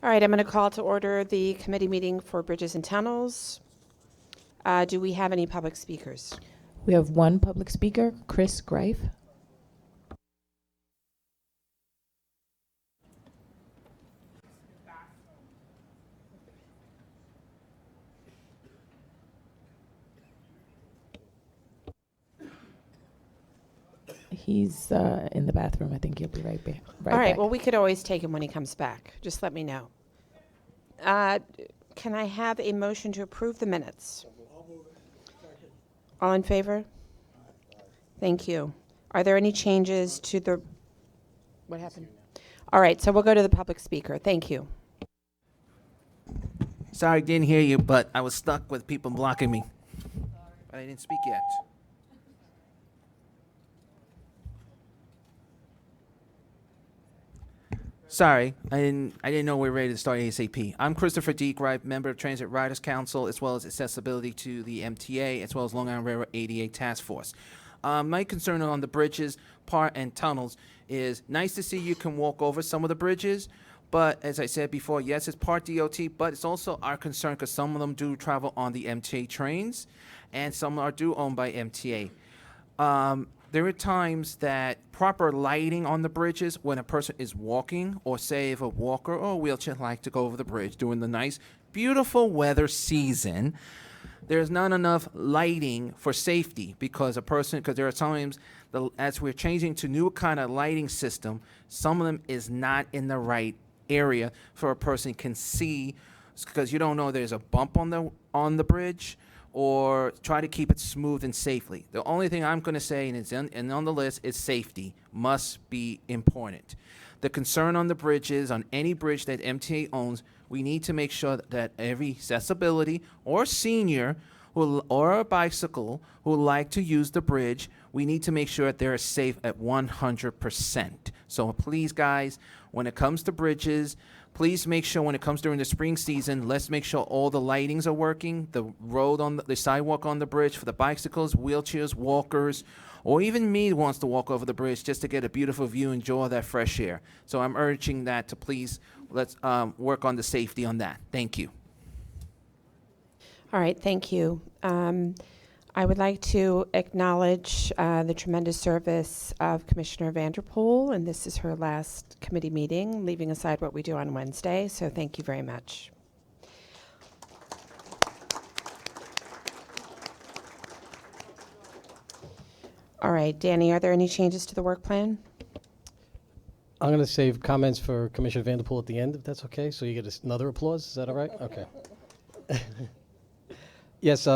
All right, I'm going to call to order the committee meeting for Bridges and Tunnels. Do we have any public speakers? We have one public speaker, Chris Greif. He's in the bathroom. I think he'll be right back. All right, well, we could always take him when he comes back. Just let me know. Can I have a motion to approve the minutes? All in favor? Thank you. Are there any changes to the... What happened? All right, so we'll go to the public speaker. Thank you. Sorry, didn't hear you, but I was stuck with people blocking me. But I didn't speak yet. Sorry, I didn't know we were ready to start ASAP. I'm Christopher D. Greif, member of Transit Riders Council, as well as accessibility to the MTA, as well as Long Island Railroad ADA Task Force. My concern on the bridges part and tunnels is nice to see you can walk over some of the bridges, but as I said before, yes, it's part DOT, but it's also our concern because some of them do travel on the MTA trains, and some are owned by MTA. There are times that proper lighting on the bridges when a person is walking, or say if a walker or a wheelchair like to go over the bridge during the nice, beautiful weather season, there's not enough lighting for safety because there are times as we're changing to new kind of lighting system, some of them is not in the right area for a person can see because you don't know there's a bump on the bridge, or try to keep it smooth and safely. The only thing I'm going to say, and it's on the list, is safety must be important. The concern on the bridges, on any bridge that MTA owns, we need to make sure that every accessibility or senior or a bicycle who like to use the bridge, we need to make sure that they're safe at 100%. So please, guys, when it comes to bridges, please make sure when it comes during the spring season, let's make sure all the lightings are working, the road on the sidewalk on the bridge for the bicycles, wheelchairs, walkers, or even me who wants to walk over the bridge just to get a beautiful view and enjoy that fresh air. So I'm urging that to please let's work on the safety on that. Thank you. All right, thank you. I would like to acknowledge the tremendous service of Commissioner Vanderpool, and this is her last committee meeting, leaving aside what we do on Wednesday, so thank you very much. All right, Danny, are there any changes to the work plan? I'm going to save comments for Commissioner Vanderpool at the end, if that's okay, so you get another applause. Is that all right? Okay. Yes,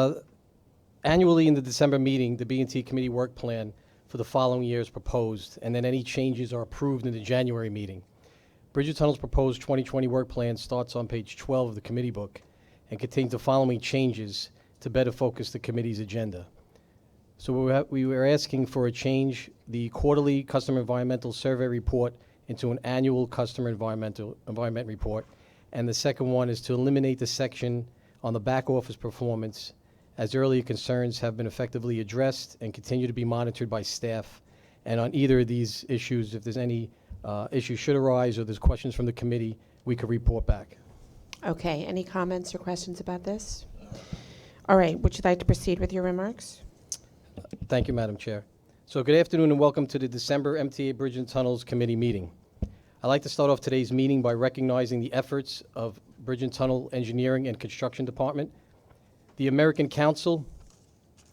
annually in the December meeting, the B&T committee work plan for the following year is proposed, and then any changes are approved in the January meeting. Bridge Tunnel's proposed 2020 work plan starts on page 12 of the committee book and contains the following changes to better focus the committee's agenda. So we were asking for a change, the quarterly customer environmental survey report into an annual customer environment report, and the second one is to eliminate the section on the back office performance, as earlier concerns have been effectively addressed and continue to be monitored by staff. And on either of these issues, if there's any issues should arise or there's questions from the committee, we could report back. Okay, any comments or questions about this? All right, would you like to proceed with your remarks? Thank you, Madam Chair. So good afternoon and welcome to the December MTA Bridge and Tunnels Committee meeting. I'd like to start off today's meeting by recognizing the efforts of Bridge and Tunnel Engineering and Construction Department. The American Council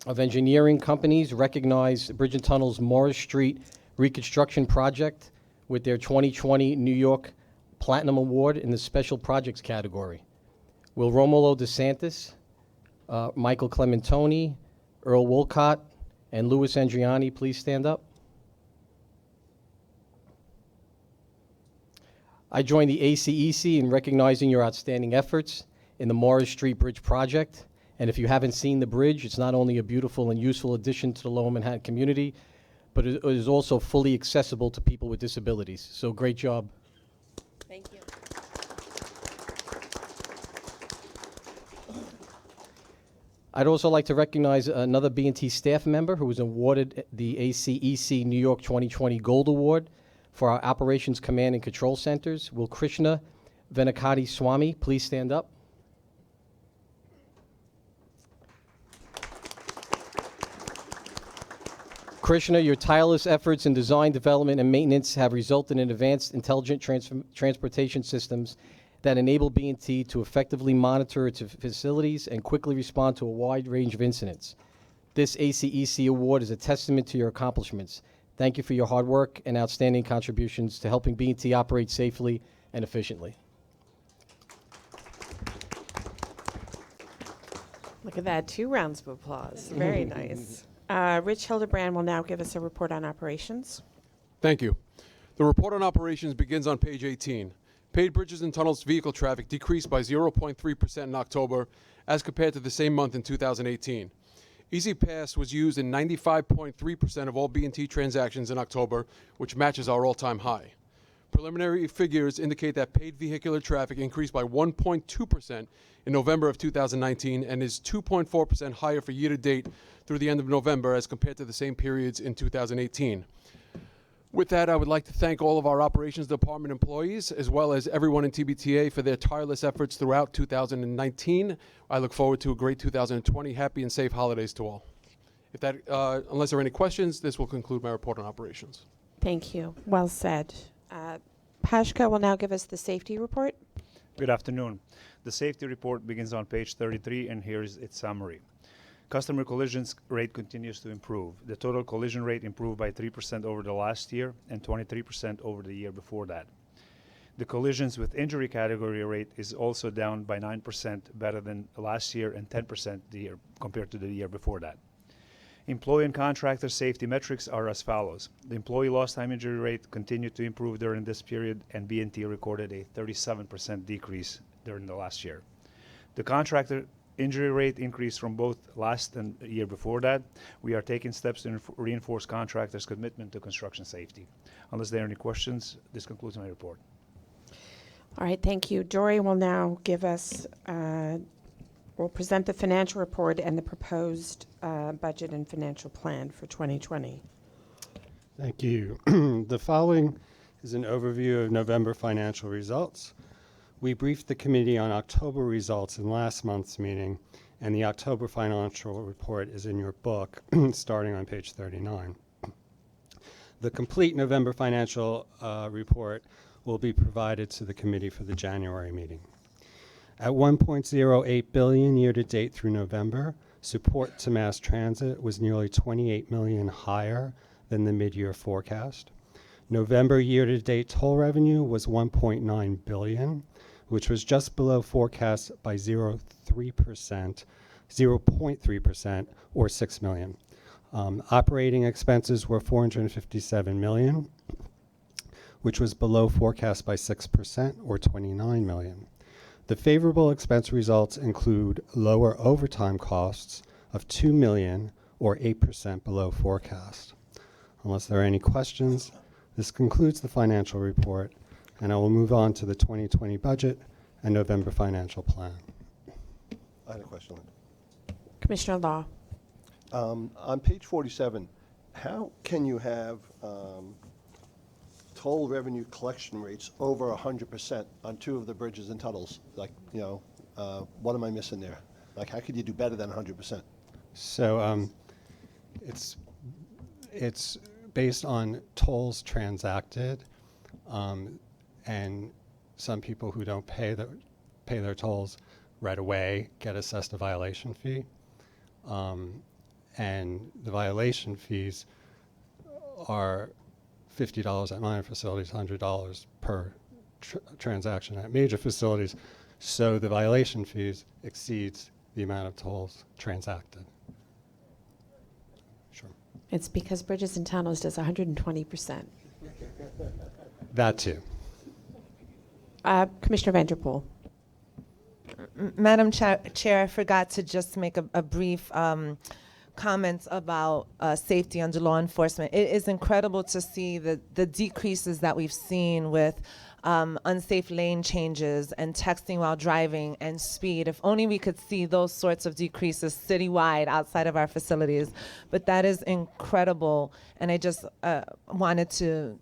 of Engineering Companies recognized Bridge and Tunnel's Morris Street reconstruction project with their 2020 New York Platinum Award in the Special Projects category. Will Romulo DeSantis, Michael Clementoni, Earl Wolcott, and Louis Andriani please stand up? I join the ACEC in recognizing your outstanding efforts in the Morris Street Bridge project. And if you haven't seen the bridge, it's not only a beautiful and useful addition to the Lower Manhattan community, but it is also fully accessible to people with disabilities. So great job. Thank you. I'd also like to recognize another B&T staff member who was awarded the ACEC New York 2020 Gold Award for our Operations Command and Control Centers, Will Krishna Venakati Swamy, please stand up. Krishna, your tireless efforts in design, development, and maintenance have resulted in advanced intelligent transportation systems that enable B&T to effectively monitor its facilities and quickly respond to a wide range of incidents. This ACEC award is a testament to your accomplishments. Thank you for your hard work and outstanding contributions to helping B&T operate safely and efficiently. Look at that, 2 rounds of applause. Very nice. Rich Hildebrand will now give us a report on operations. Thank you. The report on operations begins on page 18. Paid bridges and tunnels vehicle traffic decreased by 0.3% in October as compared to the same month in 2018. Easy Pass was used in 95.3% of all B&T transactions in October, which matches our all-time high. Preliminary figures indicate that paid vehicular traffic increased by 1.2% in November of 2019 and is 2.4% higher for year-to-date through the end of November as compared to the same periods in 2018. With that, I would like to thank all of our operations department employees, as well as everyone in TBTA for their tireless efforts throughout 2019. I look forward to a great 2020. Happy and safe holidays to all. Unless there are any questions, this will conclude my report on operations. Thank you. Well said. Pashka will now give us the safety report. Good afternoon. The safety report begins on page 33, and here is its summary. Customer collisions rate continues to improve. The total collision rate improved by 3% over the last year and 23% over the year before that. The collisions with injury category rate is also down by 9%, better than last year, and 10% compared to the year before that. Employee and contractor safety metrics are as follows. The employee lost time injury rate continued to improve during this period, and B&T recorded a 37% decrease during the last year. The contractor injury rate increased from both last and the year before that. We are taking steps to reinforce contractors' commitment to construction safety. Unless there are any questions, this concludes my report. All right, thank you. Dory will now give us, will present the financial report and the proposed budget and financial plan for 2020. Thank you. The following is an overview of November financial results. We briefed the committee on October results in last month's meeting, and the October financial report is in your book, starting on page 39. The complete November financial report will be provided to the committee for the January meeting. At $1.08 billion year-to-date through November, support to mass transit was nearly $28 million higher than the mid-year forecast. November year-to-date toll revenue was $1.9 billion, which was just below forecast by 0.3%, or $6 million. Operating expenses were $457 million, which was below forecast by 6%, or $29 million. The favorable expense results include lower overtime costs of $2 million, or 8% below forecast. Unless there are any questions, this concludes the financial report, and I will move on to the 2020 budget and November financial plan. I had a question. Commissioner Law. On page 47, how can you have toll revenue collection rates over 100% on 2 of the bridges and tunnels? Like, what am I missing there? Like, how could you do better than 100%? So it's based on tolls transacted, and some people who don't pay their tolls right away get assessed a violation fee, and the violation fees are $50 at minor facilities, $100 per transaction at major facilities. So the violation fees exceeds the amount of tolls transacted. Sure. It's because Bridges and Tunnels does 120%. That too. Commissioner Vanderpool. Madam Chair, I forgot to just make a brief comment about safety under law enforcement. It is incredible to see the decreases that we've seen with unsafe lane changes and texting while driving and speed. If only we could see those sorts of decreases citywide outside of our facilities. But that is incredible, and I just wanted to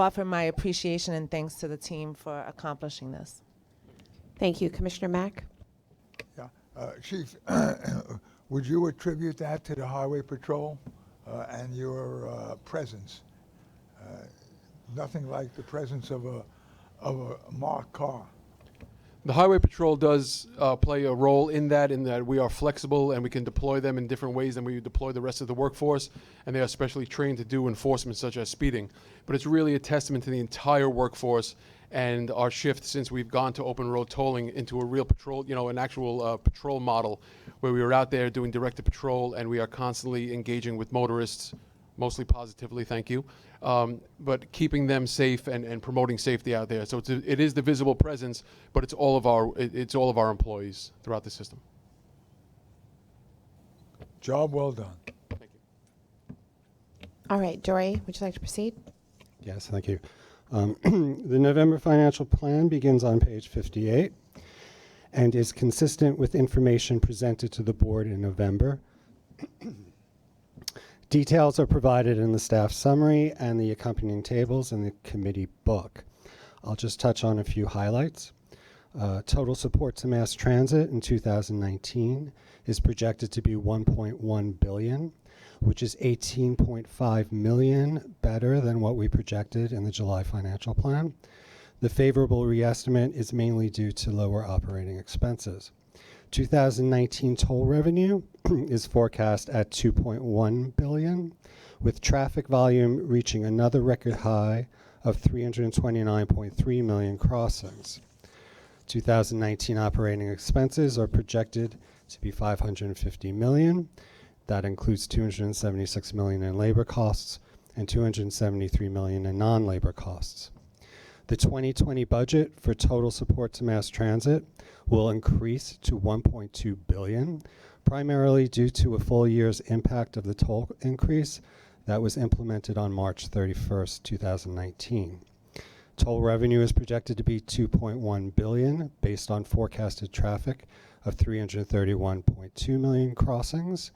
offer my appreciation and thanks to the team for accomplishing this. Thank you. Commissioner Mack? Yeah. Chief, would you attribute that to the Highway Patrol and your presence? Nothing like the presence of a marked car. The Highway Patrol does play a role in that we are flexible and we can deploy them in different ways than we deploy the rest of the workforce, and they are specially trained to do enforcement such as speeding. But it's really a testament to the entire workforce and our shift since we've gone to open road tolling into a real patrol, an actual patrol model where we were out there doing directed patrol, and we are constantly engaging with motorists, mostly positively, thank you, but keeping them safe and promoting safety out there. So it is the visible presence, but it's all of our employees throughout the system. Job well done. Thank you. All right, Dory, would you like to proceed? Yes, thank you. The November financial plan begins on page 58 and is consistent with information presented to the board in November. Details are provided in the staff summary and the accompanying tables in the committee book. I'll just touch on a few highlights. Total support to mass transit in 2019 is projected to be $1.1 billion, which is $18.5 million better than what we projected in the July financial plan. The favorable reestimate is mainly due to lower operating expenses. 2019 toll revenue is forecast at $2.1 billion, with traffic volume reaching another record high of 329.3 million crossings. 2019 operating expenses are projected to be $550 million. That includes $276 million in labor costs and $273 million in non-labor costs. The 2020 budget for total support to mass transit will increase to $1.2 billion, primarily due to a full year's impact of the toll increase that was implemented on March 31st, 2019. Toll revenue is projected to be $2.1 billion based on forecasted traffic of 331.2 million crossings,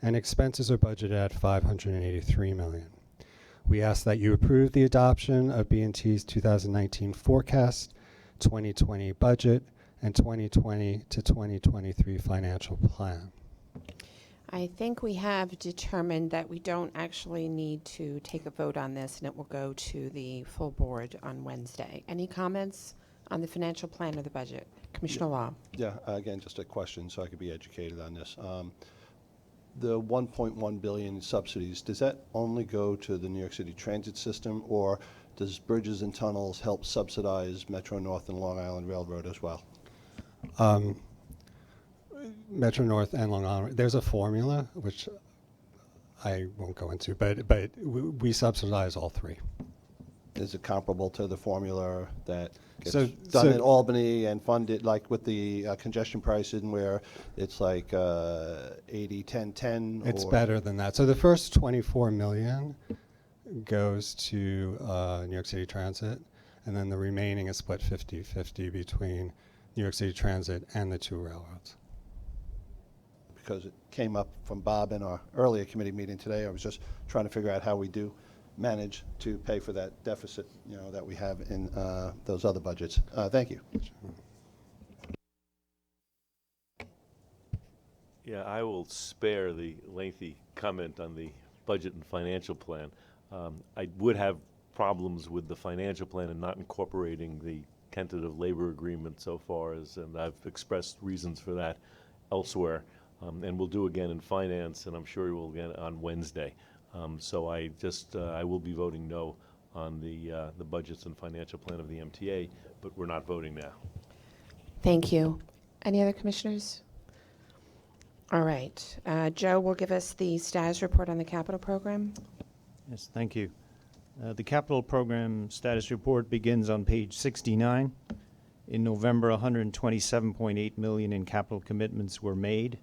and expenses are budgeted at $583 million. We ask that you approve the adoption of B&T's 2019 forecast, 2020 budget, and 2020 to 2023 financial plan. I think we have determined that we don't actually need to take a vote on this, and it will go to the full board on Wednesday. Any comments on the financial plan or the budget? Commissioner Law. Yeah, again, just a question so I could be educated on this. The 1.1 billion subsidies, does that only go to the New York City transit system, or does Bridges and Tunnels help subsidize Metro North and Long Island Railroad as well? Metro North and Long Island, there's a formula, which I won't go into, but we subsidize all three. Is it comparable to the formula that gets So done in Albany and funded, like with the congestion pricing, where it's like 80-10-10? It's better than that. So the first 24 million goes to New York City Transit, and then the remaining is split 50-50 between New York City Transit and the two railroads. Because it came up from Bob in our earlier committee meeting today. I was just trying to figure out how we do manage to pay for that deficit, that we have in those other budgets. Thank you. Yeah, I will spare the lengthy comment on the budget and financial plan. I would have problems with the financial plan and not incorporating the tentative labor agreement so far as, and I've expressed reasons for that elsewhere. And we'll do again in finance, and I'm sure we'll again on Wednesday. So I will be voting no on the budgets and financial plan of the MTA, but we're not voting now. Thank you. Any other commissioners? All right. Joe will give us the status report on the capital program. Yes, thank you. The capital program status report begins on page 69. In November, 127.8 million in capital commitments were made.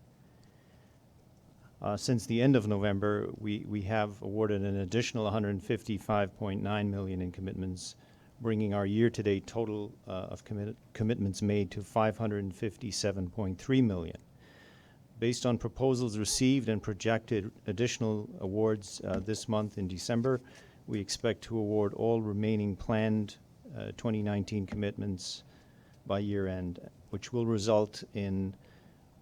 Since the end of November, we have awarded an additional 155.9 million in commitments, bringing our year-to-date total of commitments made to 557.3 million. Based on proposals received and projected additional awards this month in December, We expect to award all remaining planned 2019 commitments by year end, which will result in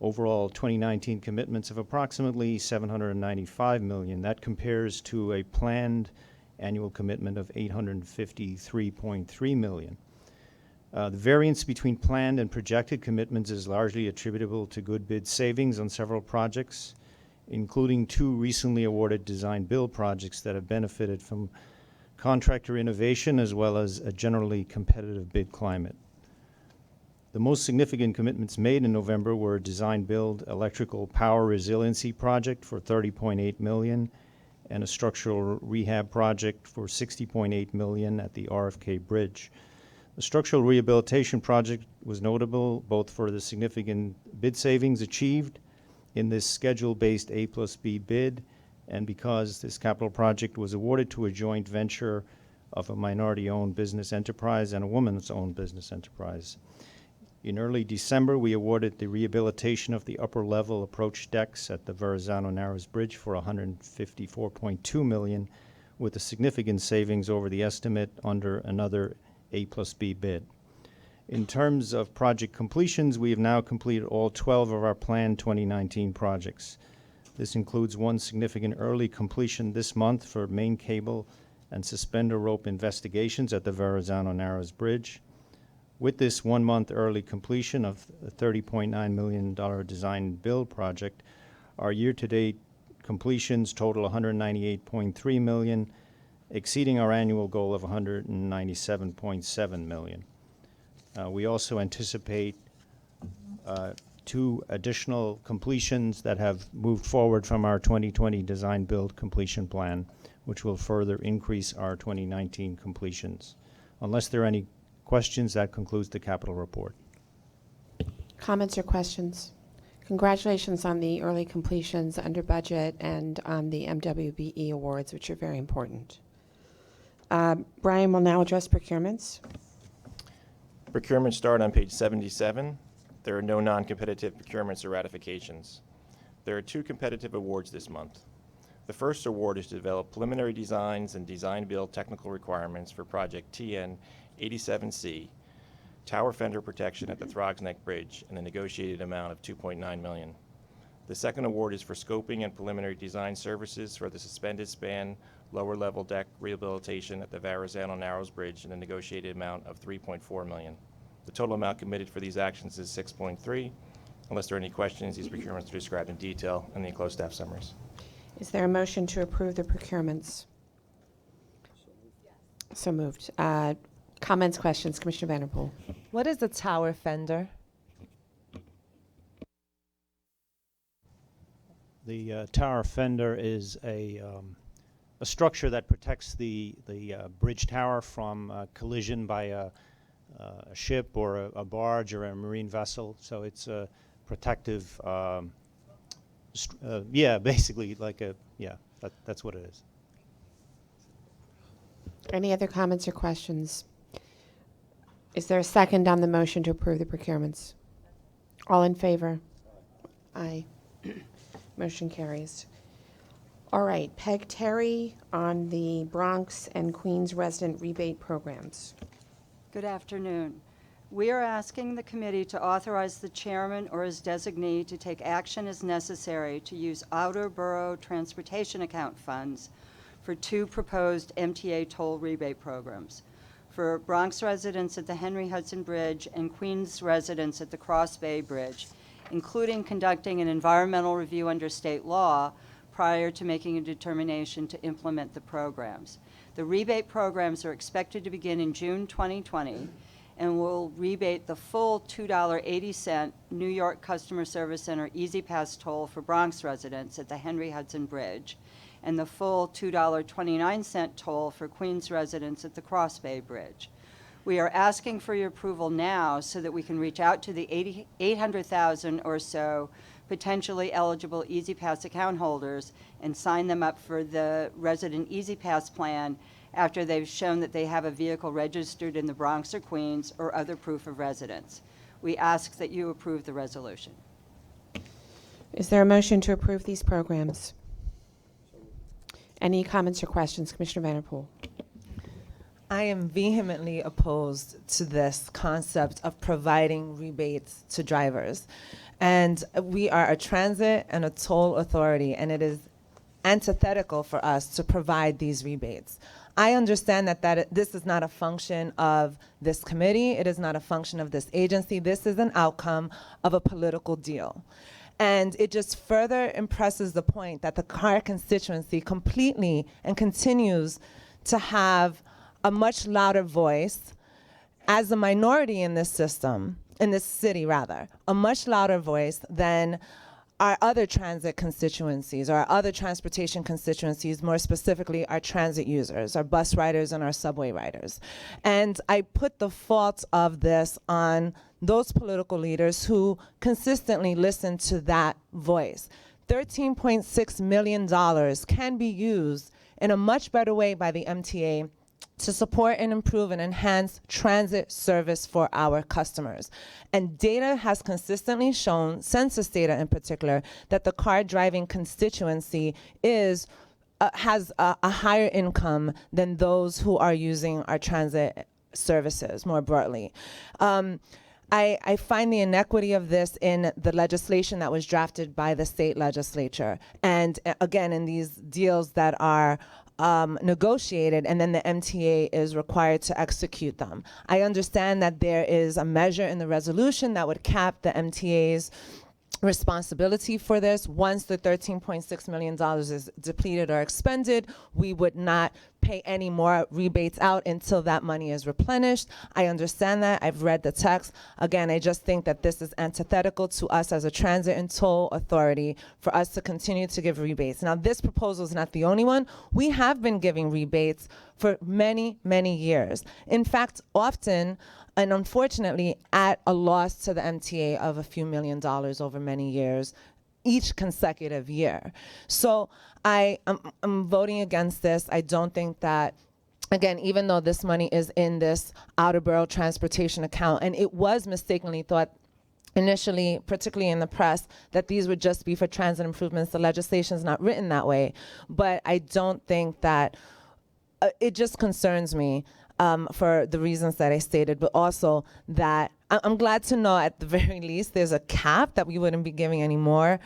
overall 2019 commitments of approximately $795 million. That compares to a planned annual commitment of $853.3 million. The variance between planned and projected commitments is largely attributable to good bid savings on several projects, including 2 recently awarded design-build projects that have benefited from contractor innovation as well as a generally competitive bid climate. The most significant commitments made in November were a design-build electrical power resiliency project for $30.8 million and a structural rehab project for $60.8 million at the RFK Bridge. The structural rehabilitation project was notable both for the significant bid savings achieved in this schedule-based A+B bid and because this capital project was awarded to a joint venture of a minority-owned business enterprise and a woman's-owned business enterprise. In early December, we awarded the rehabilitation of the upper-level approach decks at the Verrazano Narrows Bridge for $154.2 million, with a significant savings over the estimate under another A+B bid. In terms of project completions, we have now completed all 12 of our planned 2019 projects. This includes one significant early completion this month for main cable and suspender rope investigations at the Verrazano Narrows Bridge. With this 1-month early completion of the $30.9 million design build project, our year-to-date completions total $198.3 million, exceeding our annual goal of $197.7 million. We also anticipate 2 additional completions that have moved forward from our 2020 design build completion plan, which will further increase our 2019 completions. Unless there are any questions, that concludes the capital report. Comments or questions? Congratulations on the early completions under budget and on the MWBE awards, which are very important. Brian will now address procurements. Procurements start on page 77. There are no non-competitive procurements or ratifications. There are 2 competitive awards this month. The first award is to develop preliminary designs and design-build technical requirements for project TN 87C, tower fender protection at the Throgs Neck Bridge, and a negotiated amount of $2.9 million. The second award is for scoping and preliminary design services for the suspended span lower level deck rehabilitation at the Verrazano Narrows Bridge in a negotiated amount of $3.4 million. The total amount committed for these actions is $6.3. Unless there are any questions, these procurements are described in detail in the enclosed staff summaries. Is there a motion to approve the procurements? So moved. Comments, questions? Commissioner Vanderpool. What is a tower fender? The tower fender is a structure that protects the bridge tower from collision by a ship or a barge or a marine vessel. So it's a protective, basically like that's what it is. Any other comments or questions? Is there a second on the motion to approve the procurements? All in favor? Aye. Motion carries. All right, Peg Terry on the Bronx and Queens resident rebate programs. Good afternoon. We are asking the committee to authorize the chairman or his designee to take action as necessary to use outer borough transportation account funds for 2 proposed MTA toll rebate programs. For Bronx residents at the Henry Hudson Bridge and Queens residents at the Cross Bay Bridge, including conducting an environmental review under state law prior to making a determination to implement the programs. The rebate programs are expected to begin in June 2020 and will rebate the full $2.80 New York Customer Service Center Easy Pass toll for Bronx residents at the Henry Hudson Bridge and the full $2.29 toll for Queens residents at the Cross Bay Bridge. We are asking for your approval now so that we can reach out to the 800,000 or so potentially eligible Easy Pass account holders and sign them up for the resident Easy Pass plan after they've shown that they have a vehicle registered in the Bronx or Queens or other proof of residence. We ask that you approve the resolution. Is there a motion to approve these programs? Any comments or questions, Commissioner Vanderpool? I am vehemently opposed to this concept of providing rebates to drivers. And we are a transit and a toll authority, and it is antithetical for us to provide these rebates. I understand that this is not a function of this committee. It is not a function of this agency. This is an outcome of a political deal. And it just further impresses the point that the car constituency completely and continues to have a much louder voice as a minority in this system, in this city rather, a much louder voice than our other transit constituencies or our other transportation constituencies, more specifically our transit users, our bus riders and our subway riders. And I put the fault of this on those political leaders who consistently listen to that voice. $13.6 million can be used in a much better way by the MTA to support and improve and enhance transit service for our customers. And data has consistently shown, census data in particular, that the car driving constituency has a higher income than those who are using our transit services more broadly. I find the inequity of this in the legislation that was drafted by the state legislature. And again, in these deals that are negotiated, and then the MTA is required to execute them. I understand that there is a measure in the resolution that would cap the MTA's responsibility for this. Once the $13.6 million is depleted or expended, we would not pay any more rebates out until that money is replenished. I understand that. I've read the text. Again, I just think that this is antithetical to us as a transit and toll authority for us to continue to give rebates. Now, this proposal is not the only one. We have been giving rebates for many, many years. In fact, often, and unfortunately, at a loss to the MTA of a few $1 million over many years, each consecutive year. So I'm voting against this. I don't think that, again, even though this money is in this outer borough transportation account, and it was mistakenly thought initially, particularly in the press, that these would just be for transit improvements. The legislation is not written that way. But I don't think that, it just concerns me for the reasons that I stated, but also that I'm glad to know at the very least there's a cap that we wouldn't be giving any more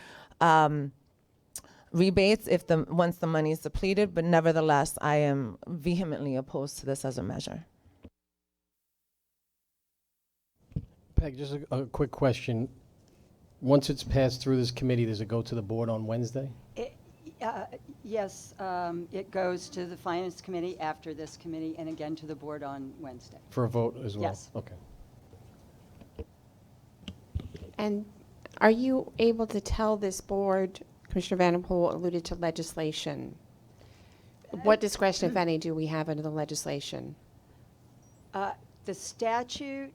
rebates once the money is depleted, but nevertheless, I am vehemently opposed to this as a measure. Peg, just a quick question. Once it's passed through this committee, does it go to the board on Wednesday? Yes, it goes to the Finance Committee after this committee, and again to the board on Wednesday. For a vote as well? Yes. Okay. And are you able to tell this board, Commissioner Vanderpool alluded to legislation, what discretion, if any, do we have under the legislation? The statute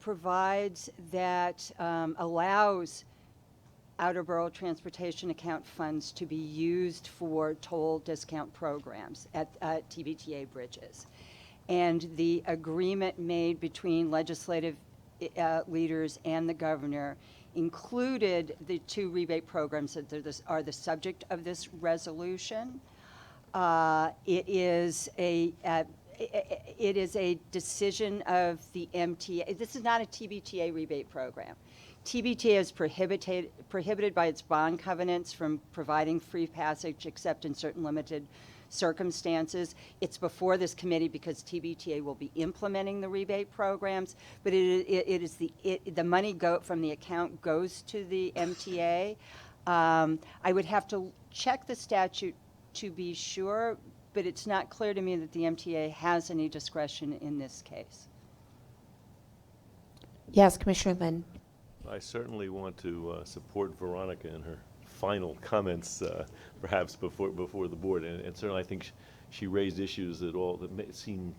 provides that allows outer borough transportation account funds to be used for toll discount programs at TBTA bridges. And the agreement made between legislative leaders and the governor included the two rebate programs that are the subject of this resolution. It is a decision of the MTA. This is not a TBTA rebate program. TBTA is prohibited by its bond covenants from providing free passage except in certain limited circumstances. It's before this committee because TBTA will be implementing the rebate programs, but the money from the account goes to the MTA. I would have to check the statute to be sure, but it's not clear to me that the MTA has any discretion in this case. Yes, Commissioner Lynn. I certainly want to support Veronica in her final comments, perhaps before the board, and certainly I think she raised issues that seem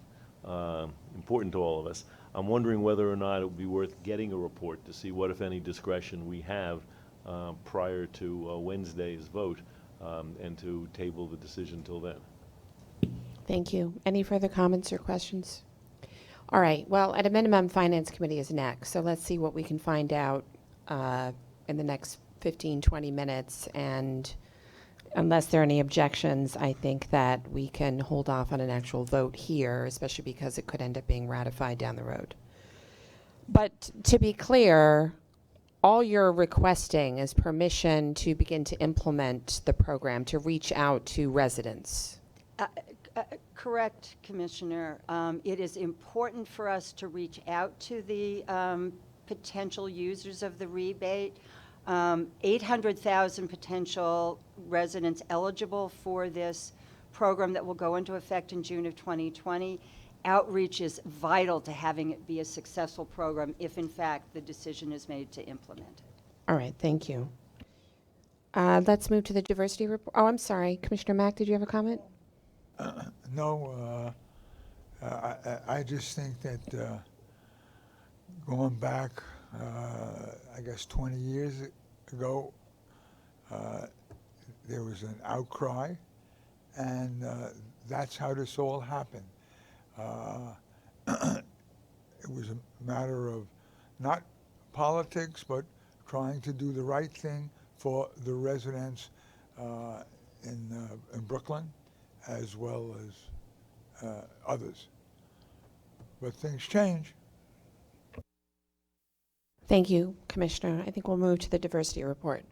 important to all of us. I'm wondering whether or not it would be worth getting a report to see what, if any, discretion we have prior to Wednesday's vote, and to table the decision till then. Thank you. Any further comments or questions? All right. Well, at a minimum, Finance Committee is next. So let's see what we can find out in the next 15, 20 minutes. And unless there are any objections, I think that we can hold off on an actual vote here, especially because it could end up being ratified down the road. But to be clear, all you're requesting is permission to begin to implement the program, to reach out to residents. Correct, Commissioner. It is important for us to reach out to the potential users of the rebate. 800,000 potential residents eligible for this program that will go into effect in June of 2020. Outreach is vital to having it be a successful program if, in fact, the decision is made to implement it. All right, thank you. Let's move to the diversity report. Oh, I'm sorry. Commissioner Mack, did you have a comment? No, I just think that going back, I guess 20 years ago, there was an outcry, and that's how this all happened. It was a matter of not politics, but trying to do the right thing for the residents in Brooklyn, as well as others. But things change. Thank you, Commissioner. I think we'll move to the diversity report.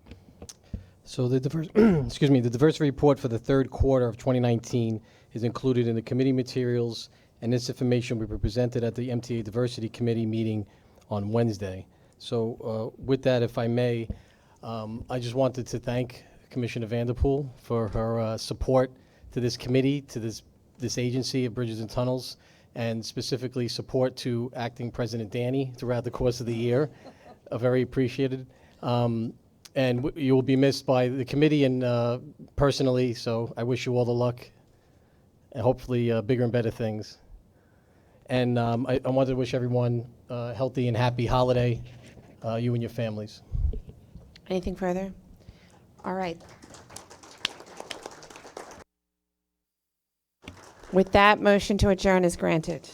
So the the diversity report for the third quarter of 2019 is included in the committee materials, and this information will be presented at the MTA Diversity Committee meeting on Wednesday. So with that, if I may, I just wanted to thank Commissioner Vanderpool for her support to this committee, to this agency of Bridges and Tunnels, and specifically support to Acting President Danny throughout the course of the year. Very appreciated. And you will be missed by the committee and personally, so I wish you all the luck and hopefully bigger and better things. And I wanted to wish everyone a healthy and happy holiday, you and your families. Anything further? All right. With that, motion to adjourn is granted.